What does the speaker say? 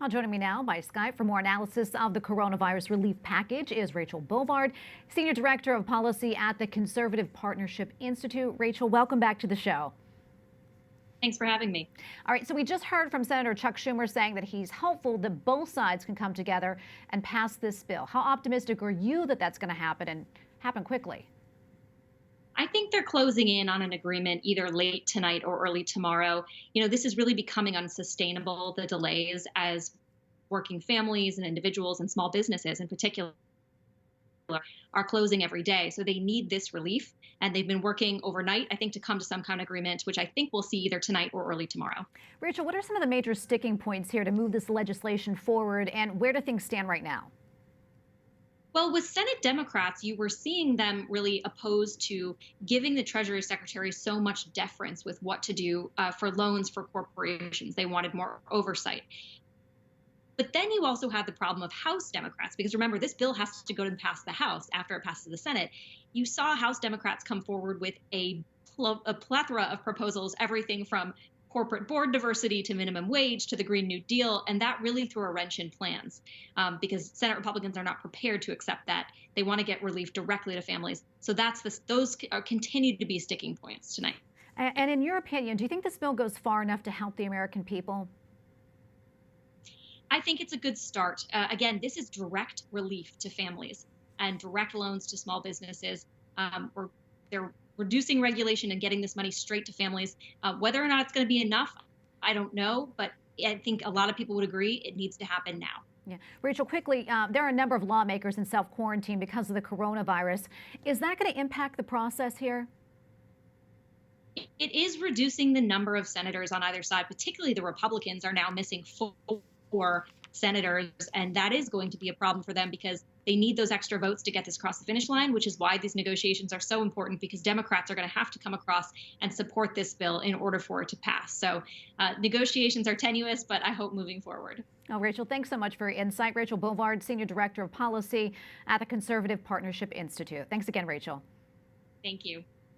Joining me now by Skype for more analysis of the coronavirus relief package is Rachel Bovard, Senior Director of Policy at the Conservative Partnership Institute. Rachel, welcome back to the show. Thanks for having me. All right, so we just heard from Senator Chuck Schumer saying that he's hopeful that both sides can come together and pass this bill. How optimistic are you that that's going to happen and happen quickly? I think they're closing in on an agreement either late tonight or early tomorrow. This is really becoming unsustainable, the delays, as working families and individuals and small businesses in particular are closing every day. So they need this relief. And they've been working overnight, I think, to come to some kind of agreement, which I think we'll see either tonight or early tomorrow. Rachel, what are some of the major sticking points here to move this legislation forward, and where do things stand right now? Well, with Senate Democrats, you were seeing them really opposed to giving the Treasury Secretary so much deference with what to do for loans for corporations. They wanted more oversight. But then you also had the problem of House Democrats, because remember, this bill has to go to pass the House after it passes the Senate. You saw House Democrats come forward with a plethora of proposals, everything from corporate board diversity to minimum wage to the Green New Deal. And that really threw a wrench in plans because Senate Republicans are not prepared to accept that. They want to get relief directly to families. So those continue to be sticking points tonight. And in your opinion, do you think this bill goes far enough to help the American people? I think it's a good start. Again, this is direct relief to families and direct loans to small businesses. They're reducing regulation and getting this money straight to families. Whether or not it's going to be enough, I don't know. But I think a lot of people would agree it needs to happen now. Yeah. Rachel, quickly, there are a number of lawmakers in self-quarantine because of the coronavirus. Is that going to impact the process here? It is reducing the number of senators on either side, particularly the Republicans are now missing four senators, and that is going to be a problem for them because they need those extra votes to get this across the finish line, which is why these negotiations are so important, because Democrats are going to have to come across and support this bill in order for it to pass. So negotiations are tenuous, but I hope moving forward. Oh, Rachel, thanks so much for your insight. Rachel Bovard, Senior Director of Policy at the Conservative Partnership Institute. Thanks again, Rachel. Thank you.